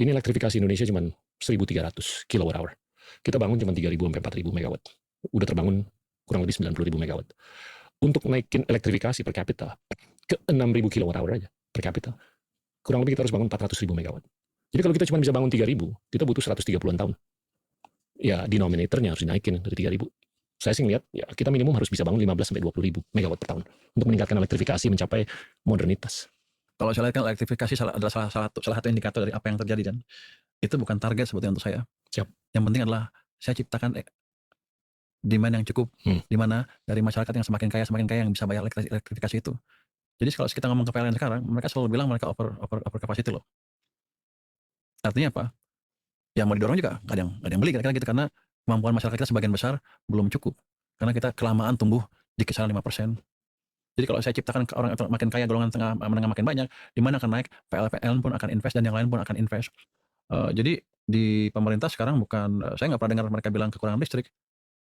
Ini elektrifikasi Indonesia cuma 1.300 kWh. Kita bangun cuma 3.000 sampai 4.000 megawatt. Udah terbangun kurang lebih 90.000 megawatt. Untuk naikin elektrifikasi per kapita ke 6.000 kWh aja per kapita, kurang lebih kita harus bangun 400.000 megawatt. Jadi kalau kita cuma bisa bangun 3.000, kita butuh 130-an tahun. Ya, denominatornya harus dinaikin dari 3.000. Saya sih ngeliat, ya kita minimum harus bisa bangun 15-20.000 megawatt per tahun untuk meningkatkan elektrifikasi mencapai modernitas. Kalau saya lihat kan elektrifikasi adalah salah satu indikator dari apa yang terjadi, dan itu bukan target sebetulnya untuk saya. Siap. Yang penting adalah saya ciptakan demand yang cukup, di mana dari masyarakat yang semakin kaya yang bisa bayar elektrifikasi itu. Jadi kalau kita ngomong ke PLN sekarang, mereka selalu bilang mereka over capacity loh. Artinya apa? Ya mau didorong juga nggak ada yang beli kira-kira gitu, karena kemampuan masyarakat kita sebagian besar belum cukup, karena kita kelamaan tumbuh di kisaran 5%. Jadi kalau saya ciptakan ke orang makin kaya, golongan tengah menengah makin banyak, di mana akan naik, PLN pun akan invest dan yang lain pun akan invest. Jadi di pemerintah sekarang bukan, saya nggak pernah dengar mereka bilang kekurangan listrik.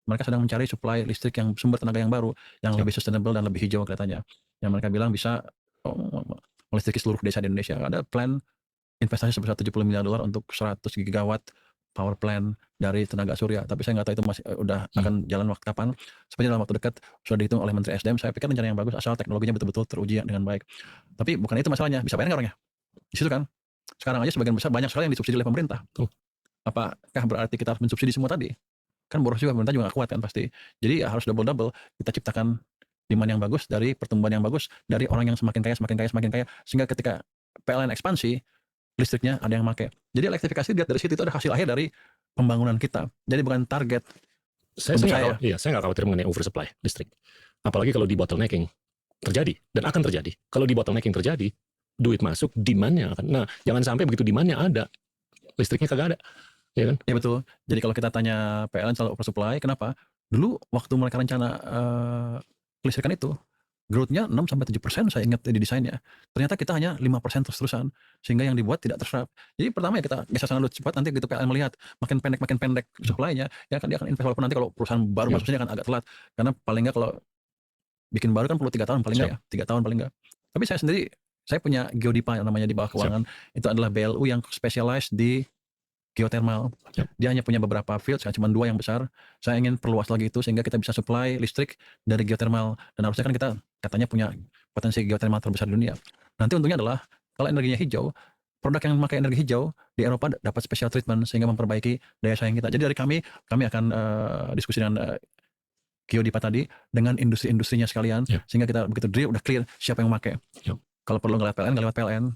Mereka sedang mencari supply listrik yang sumber tenaga yang baru, yang lebih sustainable dan lebih hijau kelihatannya. Yang mereka bilang bisa melistriki seluruh desa di Indonesia. Ada plan investasi sebesar $70 miliar untuk 100 gigawatt power plant dari tenaga surya. Tapi saya nggak tahu itu masih udah akan jalan waktu kapan. Sepertinya dalam waktu dekat sudah dihitung oleh Menteri SDM. Saya pikir rencana yang bagus asal teknologinya betul-betul teruji dengan baik. Tapi bukan itu masalahnya. Bisa bayar nggak orangnya? Di situ kan. Sekarang aja sebagian besar banyak sekali yang disubsidi oleh pemerintah. Apakah berarti kita harus mensubsidi semua tadi? Kan boros juga, pemerintah juga nggak kuat kan pasti. Jadi ya harus double-double. Kita ciptakan demand yang bagus dari pertumbuhan yang bagus dari orang yang semakin kaya, sehingga ketika PLN ekspansi, listriknya ada yang pakai. Jadi elektrifikasi dilihat dari situ, itu ada hasil akhir dari pembangunan kita. Jadi bukan target. Saya nggak khawatir mengenai oversupply listrik. Apalagi kalau di bottlenecking terjadi dan akan terjadi. Kalau di bottlenecking terjadi, duit masuk, demand-nya akan. Nah, jangan sampai begitu demand-nya ada, listriknya kagak ada. Ya kan? Ya betul. Jadi kalau kita tanya PLN selalu oversupply, kenapa? Dulu waktu mereka rencana kelistrikan itu, growth-nya 6-7% saya ingat di desainnya. Ternyata kita hanya 5% terus-terusan, sehingga yang dibuat tidak terserap. Jadi pertama ya kita geser sana dulu cepat, nanti gitu PLN melihat makin pendek supply-nya, ya kan dia akan invest, walaupun nanti kalau perusahaan baru masuknya akan agak telat, karena paling nggak kalau bikin baru kan perlu 3 tahun paling nggak ya, 3 tahun paling nggak. Tapi saya sendiri, saya punya Geodipa yang namanya di bawah keuangan, itu adalah BLU yang specialized di geothermal. Dia hanya punya beberapa field, cuma 2 yang besar. Saya ingin perluas lagi itu sehingga kita bisa supply listrik dari geothermal, dan harusnya kan kita katanya punya potensi geothermal terbesar di dunia. Nanti untungnya adalah kalau energinya hijau, produk yang memakai energi hijau di Eropa dapat special treatment sehingga memperbaiki daya saing kita. Jadi dari kami akan diskusi dengan Geodipa tadi dengan industri-industrinya sekalian, sehingga kita begitu drill udah clear siapa yang memakai. Kalau perlu nggak lewat PLN,